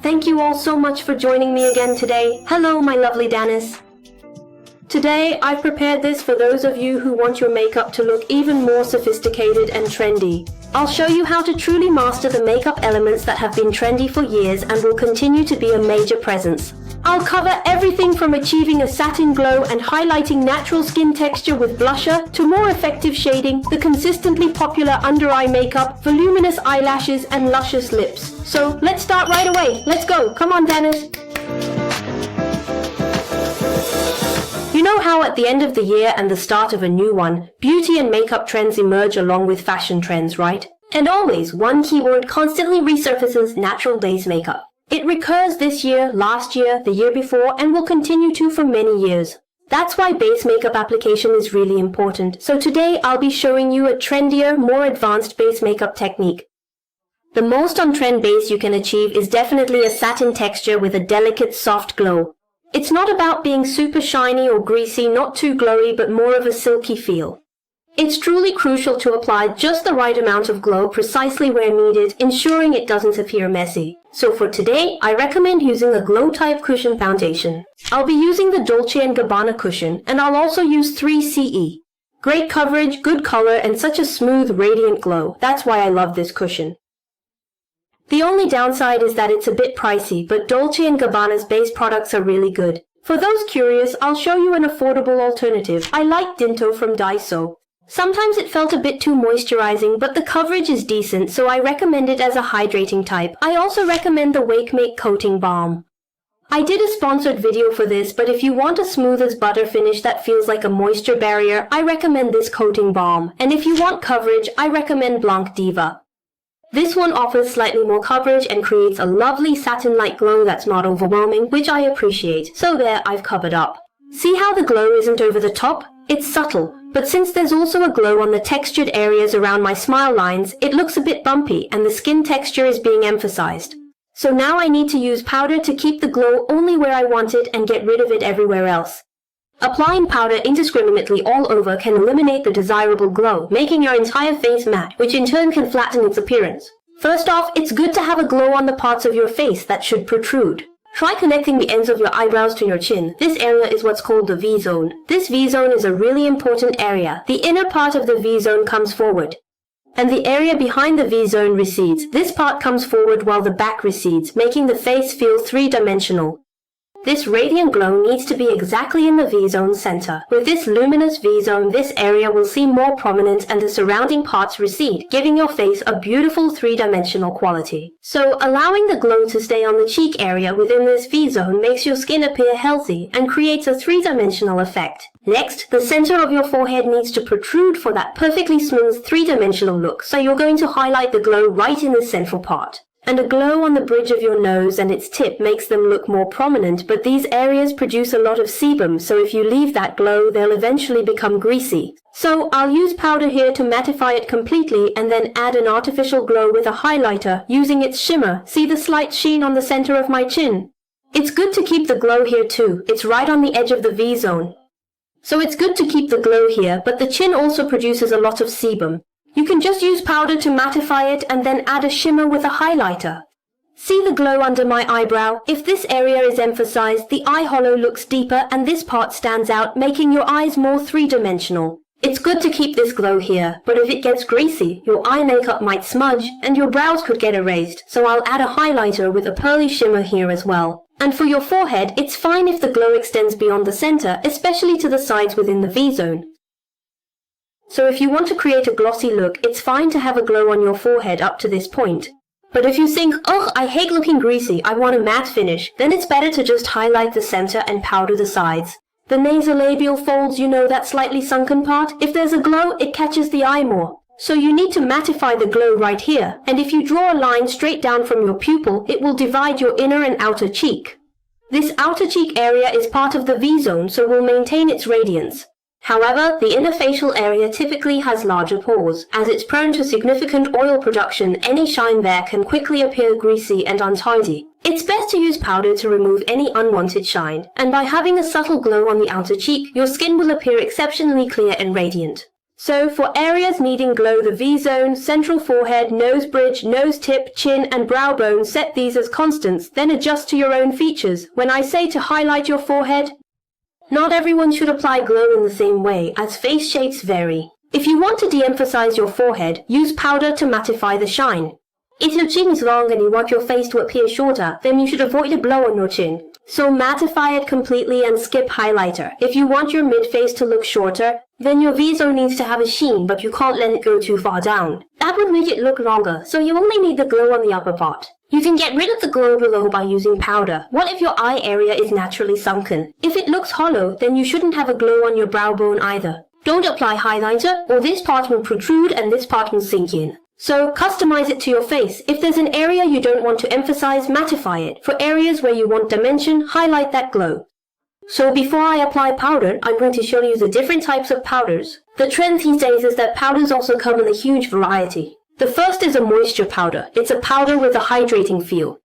Thank you all so much for joining me again today. Hello, my lovely Danis. Today, I've prepared this for those of you who want your makeup to look even more sophisticated and trendy. I'll show you how to truly master the makeup elements that have been trendy for years and will continue to be a major presence. I'll cover everything from achieving a satin glow and highlighting natural skin texture with blusher to more effective shading, the consistently popular under-eye makeup, voluminous eyelashes and luscious lips. So let's start right away. Let's go. Come on, Dennis. You know how at the end of the year and the start of a new one, beauty and makeup trends emerge along with fashion trends, right? And always, one keyword constantly resurfaces: natural base makeup. It recurs this year, last year, the year before, and will continue to for many years. That's why base makeup application is really important. So today I'll be showing you a trendier, more advanced base makeup technique. The most on-trend base you can achieve is definitely a satin texture with a delicate, soft glow. It's not about being super shiny or greasy, not too glowy, but more of a silky feel. It's truly crucial to apply just the right amount of glow precisely where needed, ensuring it doesn't appear messy. So for today, I recommend using a glow type cushion foundation. I'll be using the Dolce & Gabbana cushion, and I'll also use 3CE. Great coverage, good color, and such a smooth, radiant glow. That's why I love this cushion. The only downside is that it's a bit pricey, but Dolce & Gabbana's base products are really good. For those curious, I'll show you an affordable alternative. I like Dinto from Daiso. Sometimes it felt a bit too moisturizing, but the coverage is decent, so I recommend it as a hydrating type. I also recommend the Wake Make Coating Balm. I did a sponsored video for this, but if you want a smooth as butter finish that feels like a moisture barrier, I recommend this coating balm. And if you want coverage, I recommend Blanc Diva. This one offers slightly more coverage and creates a lovely satin-like glow that's not overwhelming, which I appreciate. So there, I've covered up. See how the glow isn't over the top? It's subtle, but since there's also a glow on the textured areas around my smile lines, it looks a bit bumpy and the skin texture is being emphasized. So now I need to use powder to keep the glow only where I want it and get rid of it everywhere else. Applying powder indiscriminately all over can eliminate the desirable glow, making your entire face matte, which in turn can flatten its appearance. First off, it's good to have a glow on the parts of your face that should protrude. Try connecting the ends of your eyebrows to your chin. This area is what's called the V-zone. This V-zone is a really important area. The inner part of the V-zone comes forward, and the area behind the V-zone recedes. This part comes forward while the back recedes, making the face feel three-dimensional. This radiant glow needs to be exactly in the V-zone center. With this luminous V-zone, this area will seem more prominent and the surrounding parts recede, giving your face a beautiful three-dimensional quality. So, allowing the glow to stay on the cheek area within this V-zone makes your skin appear healthy and creates a three-dimensional effect. Next, the center of your forehead needs to protrude for that perfectly smooth three-dimensional look, so you're going to highlight the glow right in the central part. And a glow on the bridge of your nose and its tip makes them look more prominent, but these areas produce a lot of sebum, so if you leave that glow, they'll eventually become greasy. So I'll use powder here to mattify it completely and then add an artificial glow with a highlighter using its shimmer. See the slight sheen on the center of my chin? It's good to keep the glow here too. It's right on the edge of the V-zone. So it's good to keep the glow here, but the chin also produces a lot of sebum. You can just use powder to mattify it and then add a shimmer with a highlighter. See the glow under my eyebrow? If this area is emphasized, the eye hollow looks deeper and this part stands out, making your eyes more three-dimensional. It's good to keep this glow here, but if it gets greasy, your eye makeup might smudge and your brows could get erased, so I'll add a highlighter with a pearly shimmer here as well. And for your forehead, it's fine if the glow extends beyond the center, especially to the sides within the V-zone. So if you want to create a glossy look, it's fine to have a glow on your forehead up to this point. But if you think, oh, I hate looking greasy, I want a matte finish, then it's better to just highlight the center and powder the sides. The nasolabial folds, you know, that slightly sunken part? If there's a glow, it catches the eye more. So you need to mattify the glow right here, and if you draw a line straight down from your pupil, it will divide your inner and outer cheek. This outer cheek area is part of the V-zone, so will maintain its radiance. However, the inner facial area typically has larger pores. As it's prone to significant oil production, any shine there can quickly appear greasy and untidy. It's best to use powder to remove any unwanted shine, and by having a subtle glow on the outer cheek, your skin will appear exceptionally clear and radiant. So for areas needing glow, the V-zone, central forehead, nose bridge, nose tip, chin and brow bone, set these as constants, then adjust to your own features. When I say to highlight your forehead, not everyone should apply glow in the same way, as face shapes vary. If you want to de-emphasize your forehead, use powder to mattify the shine. If your chin is long and you want your face to appear shorter, then you should avoid a blow on your chin. So mattify it completely and skip highlighter. If you want your mid-face to look shorter, then your V-zone needs to have a sheen, but you can't let it go too far down. That would make it look longer, so you only need the glow on the upper part. You can get rid of the glow below by using powder. What if your eye area is naturally sunken? If it looks hollow, then you shouldn't have a glow on your brow bone either. Don't apply highlighter, or this part will protrude and this part will sink in. So customize it to your face. If there's an area you don't want to emphasize, mattify it. For areas where you want dimension, highlight that glow. So before I apply powder, I'm going to show you the different types of powders. The trend these days is that powders also come in a huge variety. The first is a moisture powder. It's a powder with a hydrating feel.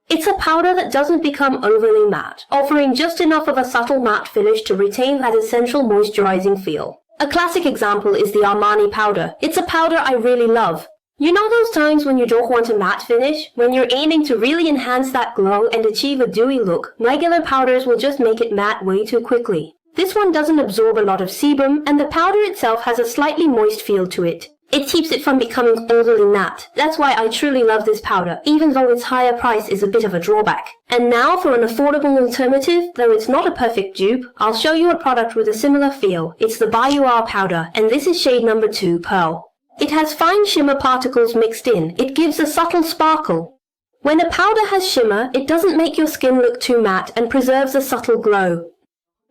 It's a powder that doesn't become overly matte, offering just enough of a subtle matte finish to retain that essential moisturizing feel. A classic example is the Armani powder. It's a powder I really love. You know those times when you don't want a matte finish? When you're aiming to really enhance that glow and achieve a dewy look, regular powders will just make it matte way too quickly. This one doesn't absorb a lot of sebum, and the powder itself has a slightly moist feel to it. It keeps it from becoming overly matte. That's why I truly love this powder, even though its higher price is a bit of a drawback. And now for an affordable alternative, though it's not a perfect dupe, I'll show you a product with a similar feel. It's the Perso powder, and this is shade number 2, Pearl. It has fine shimmer particles mixed in. It gives a subtle sparkle. When a powder has shimmer, it doesn't make your skin look too matte and preserves a subtle glow.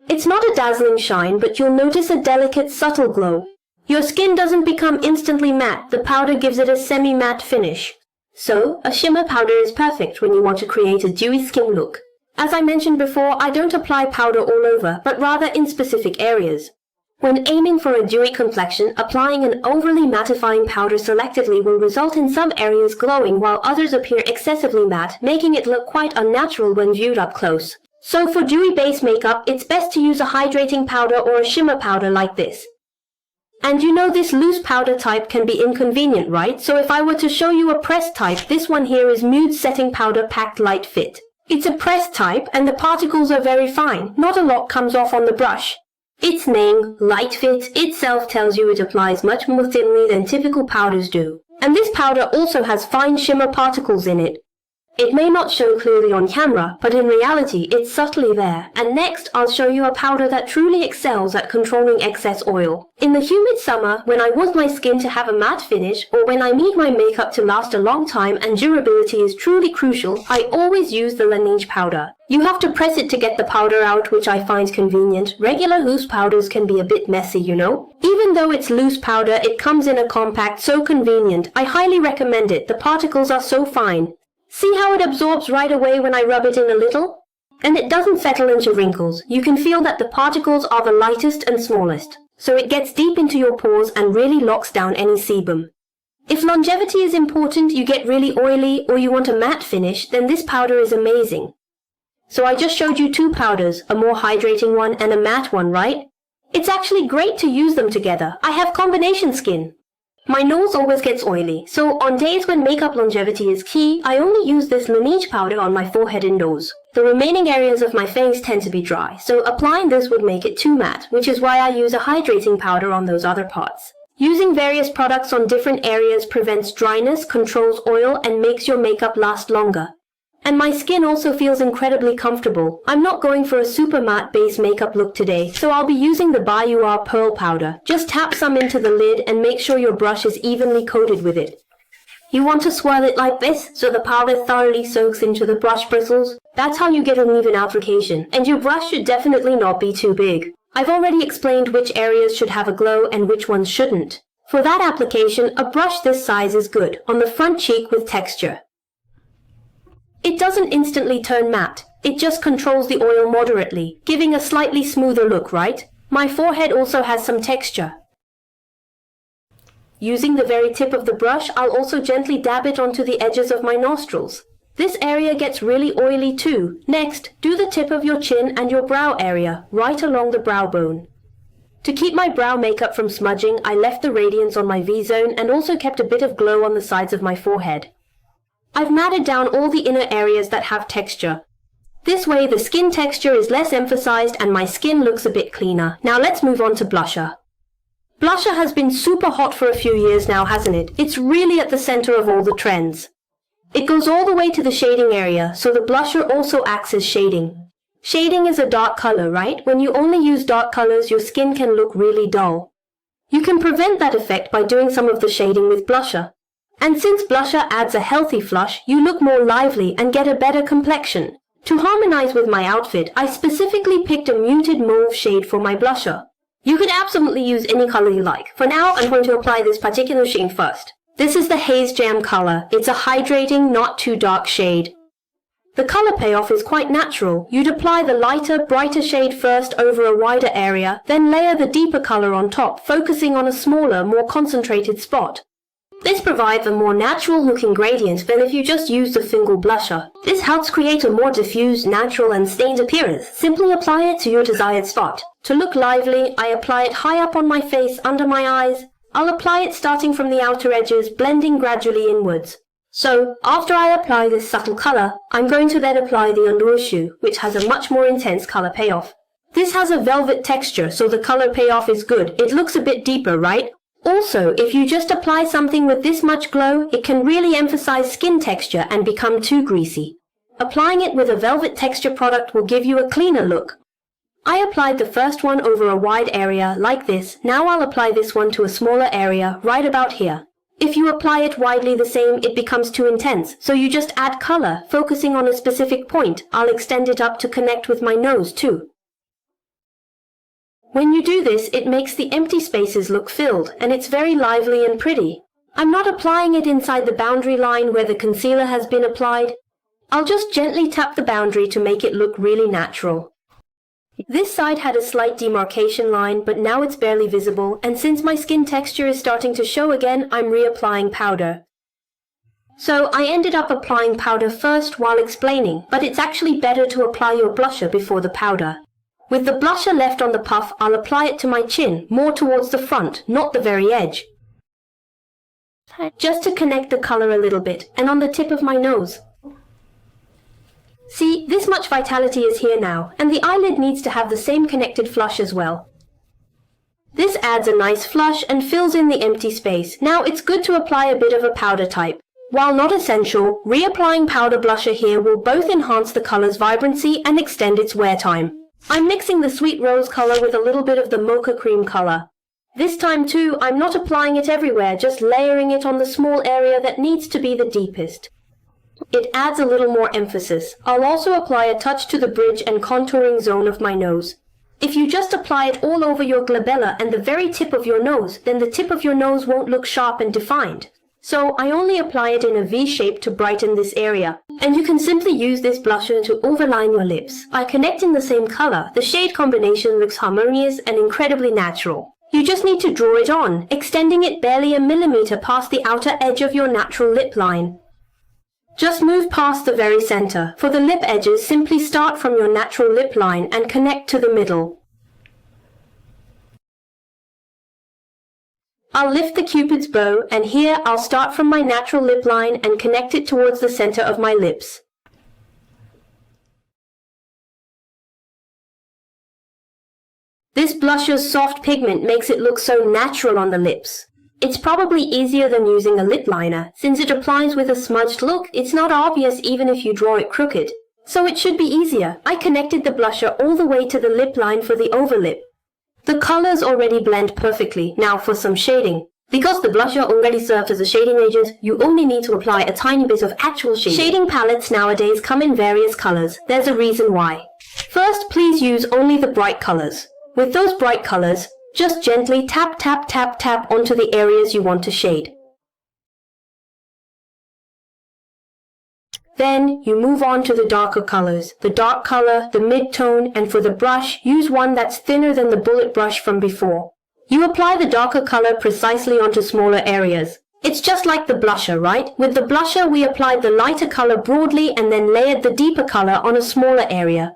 It's not a dazzling shine, but you'll notice a delicate, subtle glow. Your skin doesn't become instantly matte. The powder gives it a semi-matte finish. So, a shimmer powder is perfect when you want to create a dewy skin look. As I mentioned before, I don't apply powder all over, but rather in specific areas. When aiming for a dewy complexion, applying an overly mattifying powder selectively will result in some areas glowing while others appear excessively matte, making it look quite unnatural when viewed up close. So for dewy base makeup, it's best to use a hydrating powder or a shimmer powder like this. And you know this loose powder type can be inconvenient, right? So if I were to show you a pressed type, this one here is Mood Setting Powder Packed Light Fit. It's a pressed type and the particles are very fine. Not a lot comes off on the brush. Its name, Light Fit, itself tells you it applies much more thinly than typical powders do. And this powder also has fine shimmer particles in it. It may not show clearly on camera, but in reality it's subtly there. And next I'll show you a powder that truly excels at controlling excess oil. In the humid summer, when I want my skin to have a matte finish, or when I need my makeup to last a long time and durability is truly crucial, I always use the Laneige powder. You have to press it to get the powder out, which I find convenient. Regular loose powders can be a bit messy, you know. Even though it's loose powder, it comes in a compact, so convenient. I highly recommend it. The particles are so fine. See how it absorbs right away when I rub it in a little? And it doesn't settle into wrinkles. You can feel that the particles are the lightest and smallest. So it gets deep into your pores and really locks down any sebum. If longevity is important, you get really oily, or you want a matte finish, then this powder is amazing. So I just showed you two powders, a more hydrating one and a matte one, right? It's actually great to use them together. I have combination skin. My nose always gets oily, so on days when makeup longevity is key, I only use this Laneige powder on my forehead and nose. The remaining areas of my face tend to be dry, so applying this would make it too matte, which is why I use a hydrating powder on those other parts. Using various products on different areas prevents dryness, controls oil, and makes your makeup last longer. And my skin also feels incredibly comfortable. I'm not going for a super matte base makeup look today, so I'll be using the Perso Pearl powder. Just tap some into the lid and make sure your brush is evenly coated with it. You want to swirl it like this, so the powder thoroughly soaks into the brush bristles. That's how you get an even application, and your brush should definitely not be too big. I've already explained which areas should have a glow and which ones shouldn't. For that application, a brush this size is good, on the front cheek with texture. It doesn't instantly turn matte, it just controls the oil moderately, giving a slightly smoother look, right? My forehead also has some texture. Using the very tip of the brush, I'll also gently dab it onto the edges of my nostrils. This area gets really oily too. Next, do the tip of your chin and your brow area, right along the brow bone. To keep my brow makeup from smudging, I left the radiance on my V-zone and also kept a bit of glow on the sides of my forehead. I've matted down all the inner areas that have texture. This way the skin texture is less emphasized and my skin looks a bit cleaner. Now let's move on to blusher. Blusher has been super hot for a few years now, hasn't it? It's really at the center of all the trends. It goes all the way to the shading area, so the blusher also acts as shading. Shading is a dark color, right? When you only use dark colors, your skin can look really dull. You can prevent that effect by doing some of the shading with blusher. And since blusher adds a healthy flush, you look more lively and get a better complexion. To harmonize with my outfit, I specifically picked a muted mauve shade for my blusher. You could absolutely use any color you like. For now, I'm going to apply this particular shade first. This is the Haze Jam color. It's a hydrating, not too dark shade. The color payoff is quite natural. You'd apply the lighter, brighter shade first over a wider area, then layer the deeper color on top, focusing on a smaller, more concentrated spot. This provides a more natural-looking gradient than if you just used a single blusher. This helps create a more diffused, natural and stained appearance. Simply apply it to your desired spot. To look lively, I apply it high up on my face, under my eyes. I'll apply it starting from the outer edges, blending gradually inwards. So, after I apply this subtle color, I'm going to then apply the undershoe, which has a much more intense color payoff. This has a velvet texture, so the color payoff is good. It looks a bit deeper, right? Also, if you just apply something with this much glow, it can really emphasize skin texture and become too greasy. Applying it with a velvet texture product will give you a cleaner look. I applied the first one over a wide area, like this. Now I'll apply this one to a smaller area, right about here. If you apply it widely the same, it becomes too intense, so you just add color, focusing on a specific point. I'll extend it up to connect with my nose too. When you do this, it makes the empty spaces look filled, and it's very lively and pretty. I'm not applying it inside the boundary line where the concealer has been applied. I'll just gently tap the boundary to make it look really natural. This side had a slight demarcation line, but now it's barely visible, and since my skin texture is starting to show again, I'm reapplying powder. So I ended up applying powder first while explaining, but it's actually better to apply your blusher before the powder. With the blusher left on the puff, I'll apply it to my chin, more towards the front, not the very edge. Just to connect the color a little bit, and on the tip of my nose. See, this much vitality is here now, and the eyelid needs to have the same connected flush as well. This adds a nice flush and fills in the empty space. Now it's good to apply a bit of a powder type. While not essential, reapplying powder blusher here will both enhance the color's vibrancy and extend its wear time. I'm mixing the sweet rose color with a little bit of the mocha cream color. This time too, I'm not applying it everywhere, just layering it on the small area that needs to be the deepest. It adds a little more emphasis. I'll also apply a touch to the bridge and contouring zone of my nose. If you just apply it all over your glabella and the very tip of your nose, then the tip of your nose won't look sharp and defined. So I only apply it in a V shape to brighten this area. And you can simply use this blusher to overline your lips. By connecting the same color, the shade combination looks harmonious and incredibly natural. You just need to draw it on, extending it barely a millimeter past the outer edge of your natural lip line. Just move past the very center. For the lip edges, simply start from your natural lip line and connect to the middle. I'll lift the Cupid's bow, and here I'll start from my natural lip line and connect it towards the center of my lips. This blusher's soft pigment makes it look so natural on the lips. It's probably easier than using a lip liner. Since it applies with a smudged look, it's not obvious even if you draw it crooked. So it should be easier. I connected the blusher all the way to the lip line for the overlip. The colors already blend perfectly. Now for some shading. Because the blusher already serves as a shading agent, you only need to apply a tiny bit of actual shading. Shading palettes nowadays come in various colors. There's a reason why. First, please use only the bright colors. With those bright colors, just gently tap, tap, tap, tap onto the areas you want to shade. Then, you move on to the darker colors, the dark color, the mid-tone, and for the brush, use one that's thinner than the bullet brush from before. You apply the darker color precisely onto smaller areas. It's just like the blusher, right? With the blusher, we applied the lighter color broadly and then layered the deeper color on a smaller area.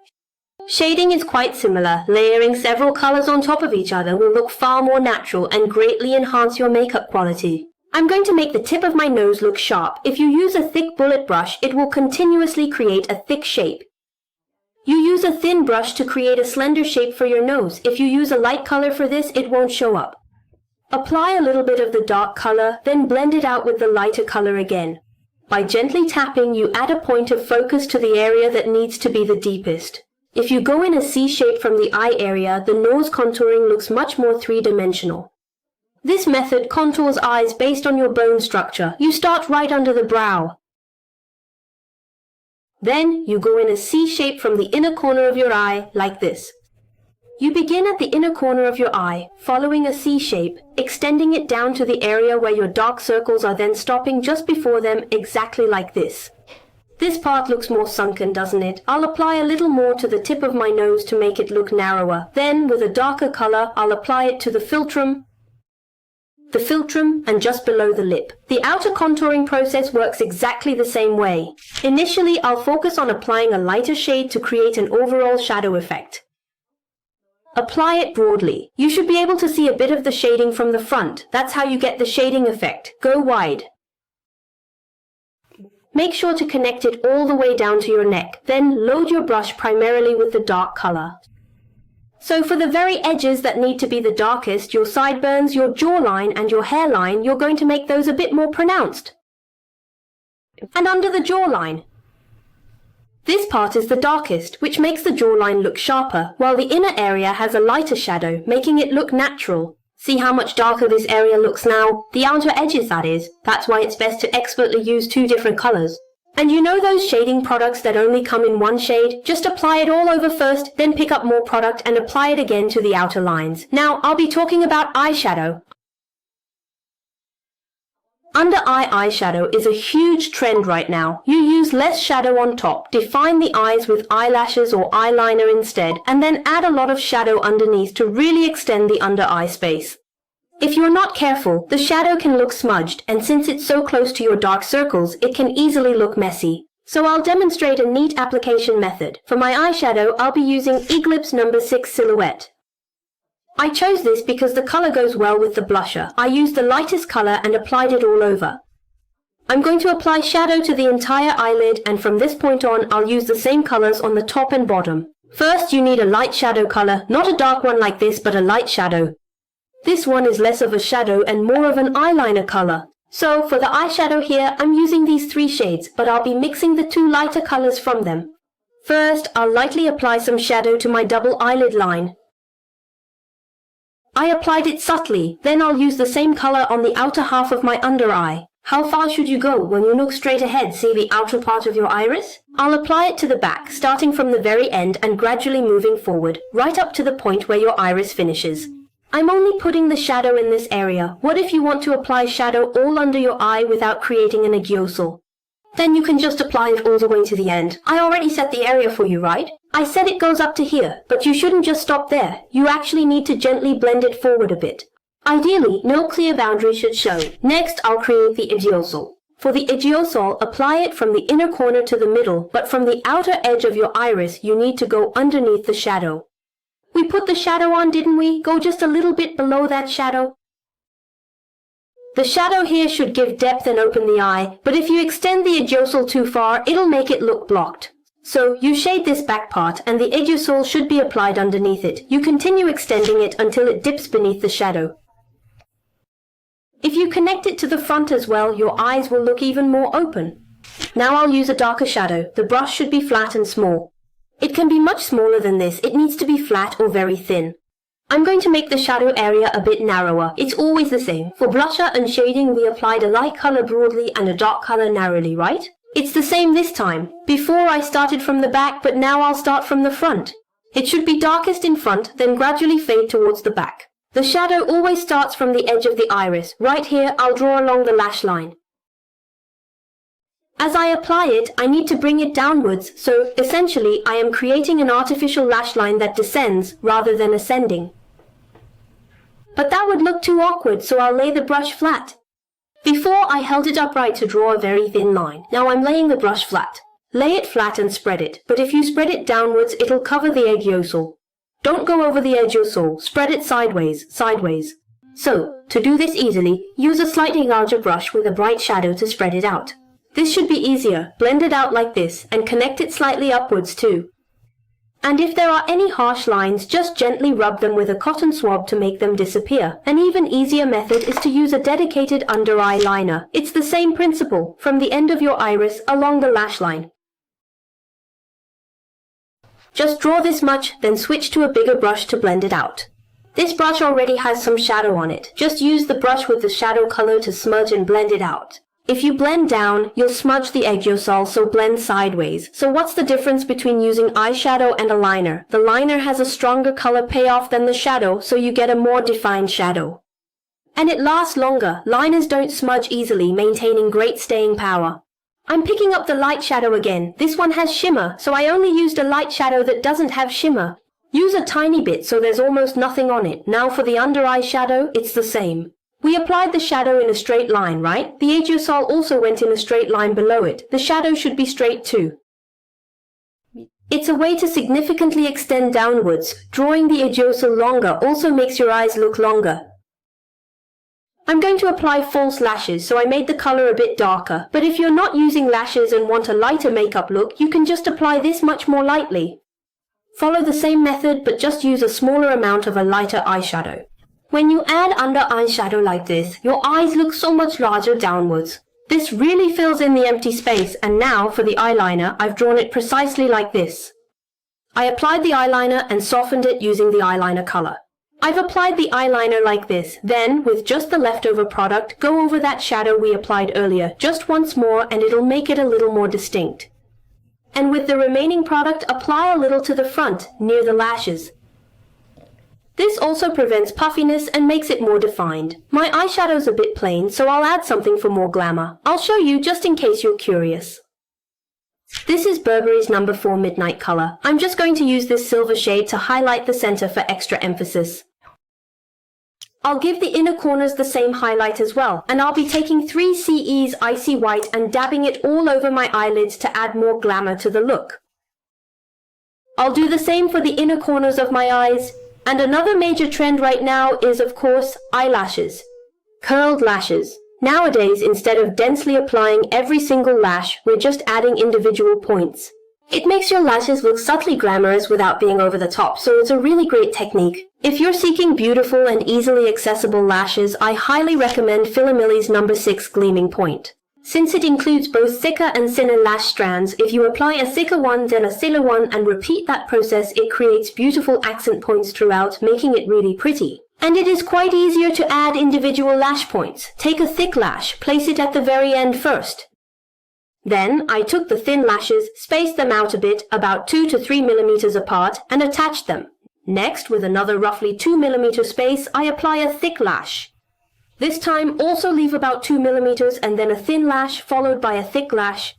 Shading is quite similar. Layering several colors on top of each other will look far more natural and greatly enhance your makeup quality. I'm going to make the tip of my nose look sharp. If you use a thick bullet brush, it will continuously create a thick shape. You use a thin brush to create a slender shape for your nose. If you use a light color for this, it won't show up. Apply a little bit of the dark color, then blend it out with the lighter color again. By gently tapping, you add a point of focus to the area that needs to be the deepest. If you go in a C shape from the eye area, the nose contouring looks much more three-dimensional. This method contours eyes based on your bone structure. You start right under the brow. Then you go in a C shape from the inner corner of your eye, like this. You begin at the inner corner of your eye, following a C shape, extending it down to the area where your dark circles are, then stopping just before them, exactly like this. This part looks more sunken, doesn't it? I'll apply a little more to the tip of my nose to make it look narrower. Then, with a darker color, I'll apply it to the philtrum, and just below the lip. The outer contouring process works exactly the same way. Initially, I'll focus on applying a lighter shade to create an overall shadow effect. Apply it broadly. You should be able to see a bit of the shading from the front. That's how you get the shading effect. Go wide. Make sure to connect it all the way down to your neck. Then load your brush primarily with the dark color. So for the very edges that need to be the darkest, your sideburns, your jawline, and your hairline, you're going to make those a bit more pronounced. And under the jawline. This part is the darkest, which makes the jawline look sharper, while the inner area has a lighter shadow, making it look natural. See how much darker this area looks now? The outer edges, that is. That's why it's best to expertly use two different colors. And you know those shading products that only come in one shade? Just apply it all over first, then pick up more product and apply it again to the outer lines. Now, I'll be talking about eyeshadow. Under eye eyeshadow is a huge trend right now. You use less shadow on top, define the eyes with eyelashes or eyeliner instead, and then add a lot of shadow underneath to really extend the under eye space. If you're not careful, the shadow can look smudged, and since it's so close to your dark circles, it can easily look messy. So I'll demonstrate a neat application method. For my eyeshadow, I'll be using Eclipse No. 6 Silhouette. I chose this because the color goes well with the blusher. I used the lightest color and applied it all over. I'm going to apply shadow to the entire eyelid, and from this point on, I'll use the same colors on the top and bottom. First, you need a light shadow color, not a dark one like this, but a light shadow. This one is less of a shadow and more of an eyeliner color. So, for the eyeshadow here, I'm using these three shades, but I'll be mixing the two lighter colors from them. First, I'll lightly apply some shadow to my double eyelid line. I applied it subtly, then I'll use the same color on the outer half of my under eye. How far should you go? When you look straight ahead, see the outer part of your iris? I'll apply it to the back, starting from the very end and gradually moving forward, right up to the point where your iris finishes. I'm only putting the shadow in this area. What if you want to apply shadow all under your eye without creating an agiosal? Then you can just apply it all the way to the end. I already set the area for you, right? I said it goes up to here, but you shouldn't just stop there. You actually need to gently blend it forward a bit. Ideally, no clear boundary should show. Next, I'll create the agiosal. For the agiosal, apply it from the inner corner to the middle, but from the outer edge of your iris, you need to go underneath the shadow. We put the shadow on, didn't we? Go just a little bit below that shadow. The shadow here should give depth and open the eye, but if you extend the agiosal too far, it'll make it look blocked. So, you shade this back part, and the agiosal should be applied underneath it. You continue extending it until it dips beneath the shadow. If you connect it to the front as well, your eyes will look even more open. Now I'll use a darker shadow. The brush should be flat and small. It can be much smaller than this. It needs to be flat or very thin. I'm going to make the shadow area a bit narrower. It's always the same. For blusher and shading, we applied a light color broadly and a dark color narrowly, right? It's the same this time. Before I started from the back, but now I'll start from the front. It should be darkest in front, then gradually fade towards the back. The shadow always starts from the edge of the iris. Right here, I'll draw along the lash line. As I apply it, I need to bring it downwards, so essentially I am creating an artificial lash line that descends rather than ascending. But that would look too awkward, so I'll lay the brush flat. Before, I held it upright to draw a very thin line. Now I'm laying the brush flat. Lay it flat and spread it, but if you spread it downwards, it'll cover the egg yolk. Don't go over the edge yolk, spread it sideways. So, to do this easily, use a slightly larger brush with a bright shadow to spread it out. This should be easier. Blend it out like this and connect it slightly upwards too. And if there are any harsh lines, just gently rub them with a cotton swab to make them disappear. An even easier method is to use a dedicated under-eye liner. It's the same principle, from the end of your iris along the lash line. Just draw this much, then switch to a bigger brush to blend it out. This brush already has some shadow on it. Just use the brush with the shadow color to smudge and blend it out. If you blend down, you'll smudge the egg yolk, so blend sideways. So what's the difference between using eyeshadow and a liner? The liner has a stronger color payoff than the shadow, so you get a more defined shadow. And it lasts longer. Liners don't smudge easily, maintaining great staying power. I'm picking up the light shadow again. This one has shimmer, so I only used a light shadow that doesn't have shimmer. Use a tiny bit so there's almost nothing on it. Now for the under eye shadow, it's the same. We applied the shadow in a straight line, right? The edge yolk also went in a straight line below it. The shadow should be straight too. It's a way to significantly extend downwards. Drawing the edge yolk longer also makes your eyes look longer. I'm going to apply false lashes, so I made the color a bit darker. But if you're not using lashes and want a lighter makeup look, you can just apply this much more lightly. Follow the same method, but just use a smaller amount of a lighter eyeshadow. When you add under eyeshadow like this, your eyes look so much larger downwards. This really fills in the empty space, and now for the eyeliner, I've drawn it precisely like this. I applied the eyeliner and softened it using the eyeliner color. I've applied the eyeliner like this. Then, with just the leftover product, go over that shadow we applied earlier just once more and it'll make it a little more distinct. And with the remaining product, apply a little to the front, near the lashes. This also prevents puffiness and makes it more defined. My eyeshadow's a bit plain, so I'll add something for more glamour. I'll show you just in case you're curious. This is Burberry's No. 4 Midnight color. I'm just going to use this silver shade to highlight the center for extra emphasis. I'll give the inner corners the same highlight as well, and I'll be taking 3CE's Icy White and dabbing it all over my eyelids to add more glamour to the look. I'll do the same for the inner corners of my eyes. And another major trend right now is, of course, eyelashes. Curled lashes. Nowadays, instead of densely applying every single lash, we're just adding individual points. It makes your lashes look subtly glamorous without being over the top, so it's a really great technique. If you're seeking beautiful and easily accessible lashes, I highly recommend Philomilly's No. 6 Gleaming Point. Since it includes both thicker and thinner lash strands, if you apply a thicker one then a thinner one and repeat that process, it creates beautiful accent points throughout, making it really pretty. And it is quite easier to add individual lash points. Take a thick lash, place it at the very end first. Then, I took the thin lashes, spaced them out a bit, about 2 to 3 millimeters apart, and attached them. Next, with another roughly 2 millimeter space, I apply a thick lash. This time, also leave about 2 millimeters and then a thin lash followed by a thick lash.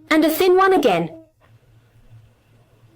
And a thin one again.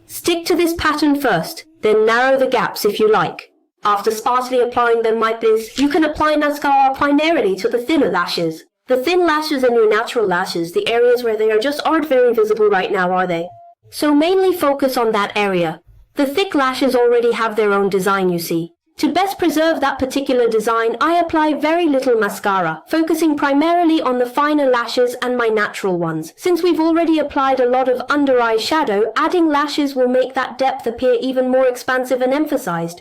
Stick to this pattern first, then narrow the gaps if you like. After sparsely applying them like this, you can apply mascara primarily to the thinner lashes. The thin lashes and your natural lashes, the areas where they just aren't very visible right now, are they? So mainly focus on that area. The thick lashes already have their own design, you see. To best preserve that particular design, I apply very little mascara, focusing primarily on the finer lashes and my natural ones. Since we've already applied a lot of under-eye shadow, adding lashes will make that depth appear even more expansive and emphasized.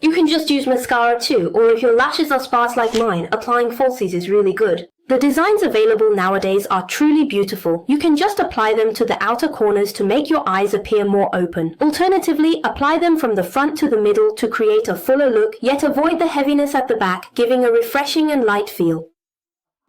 You can just use mascara too, or if your lashes are sparse like mine, applying falsies is really good. The designs available nowadays are truly beautiful. You can just apply them to the outer corners to make your eyes appear more open. Alternatively, apply them from the front to the middle to create a fuller look, yet avoid the heaviness at the back, giving a refreshing and light feel.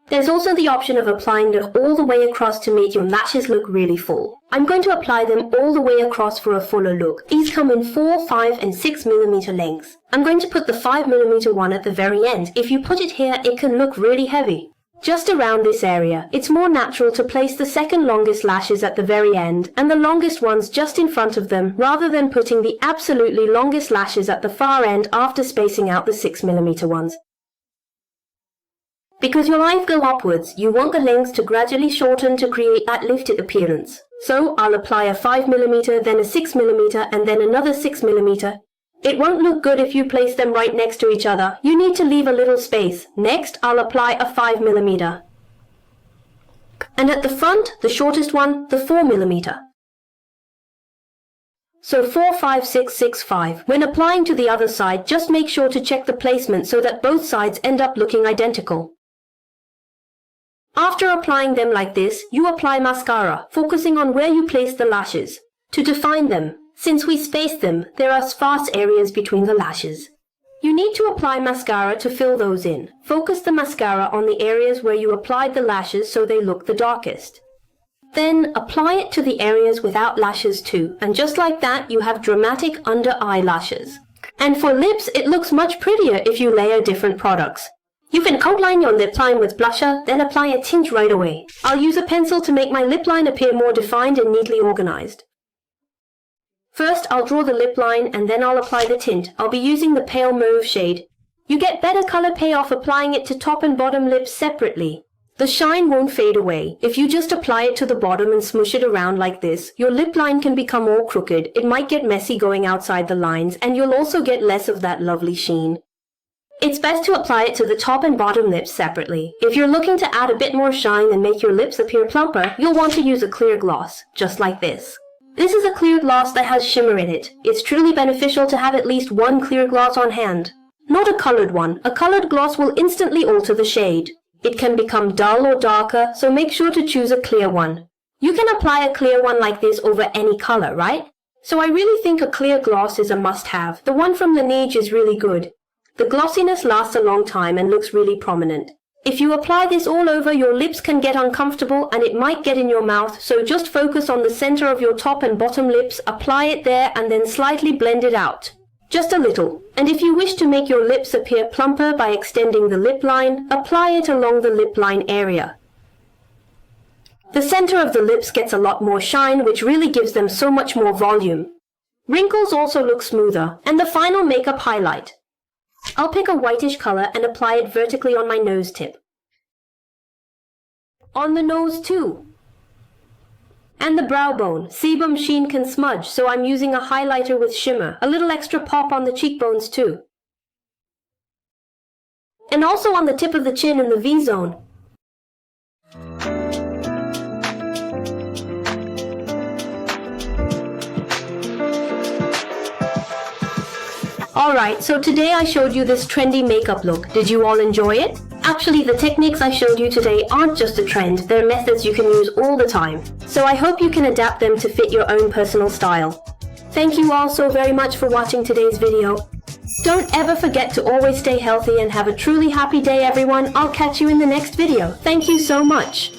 There's also the option of applying them all the way across to make your lashes look really full. I'm going to apply them all the way across for a fuller look. These come in 4, 5 and 6 millimeter lengths. I'm going to put the 5 millimeter one at the very end. If you put it here, it can look really heavy. Just around this area, it's more natural to place the second longest lashes at the very end and the longest ones just in front of them, rather than putting the absolutely longest lashes at the far end after spacing out the 6 millimeter ones. Because your eyes go upwards, you want the lengths to gradually shorten to create that lifted appearance. So I'll apply a 5mm, then a 6mm, and then another 6mm. It won't look good if you place them right next to each other. You need to leave a little space. Next, I'll apply a 5mm. And at the front, the shortest one, the 4mm. So 4, 5, 6, 6, 5. When applying to the other side, just make sure to check the placement so that both sides end up looking identical. After applying them like this, you apply mascara, focusing on where you place the lashes. To define them, since we spaced them, there are sparse areas between the lashes. You need to apply mascara to fill those in. Focus the mascara on the areas where you applied the lashes so they look the darkest. Then apply it to the areas without lashes too, and just like that you have dramatic under eyelashes. And for lips, it looks much prettier if you layer different products. You can outline your lip line with blusher, then apply a tint right away. I'll use a pencil to make my lip line appear more defined and neatly organized. First, I'll draw the lip line and then I'll apply the tint. I'll be using the pale mauve shade. You get better color payoff applying it to top and bottom lips separately. The shine won't fade away. If you just apply it to the bottom and smoosh it around like this, your lip line can become all crooked. It might get messy going outside the lines, and you'll also get less of that lovely sheen. It's best to apply it to the top and bottom lips separately. If you're looking to add a bit more shine and make your lips appear plumper, you'll want to use a clear gloss, just like this. This is a clear gloss that has shimmer in it. It's truly beneficial to have at least one clear gloss on hand. Not a colored one. A colored gloss will instantly alter the shade. It can become dull or darker, so make sure to choose a clear one. You can apply a clear one like this over any color, right? So I really think a clear gloss is a must-have. The one from Laneige is really good. The glossiness lasts a long time and looks really prominent. If you apply this all over, your lips can get uncomfortable and it might get in your mouth, so just focus on the center of your top and bottom lips, apply it there and then slightly blend it out. Just a little. And if you wish to make your lips appear plumper by extending the lip line, apply it along the lip line area. The center of the lips gets a lot more shine, which really gives them so much more volume. Wrinkles also look smoother. And the final makeup highlight. I'll pick a whitish color and apply it vertically on my nose tip. On the nose too. And the brow bone. Sebum sheen can smudge, so I'm using a highlighter with shimmer. A little extra pop on the cheekbones too. And also on the tip of the chin in the V-zone. Alright, so today I showed you this trendy makeup look. Did you all enjoy it? Actually, the techniques I showed you today aren't just a trend, they're methods you can use all the time. So I hope you can adapt them to fit your own personal style. Thank you all so very much for watching today's video. Don't ever forget to always stay healthy and have a truly happy day, everyone. I'll catch you in the next video. Thank you so much.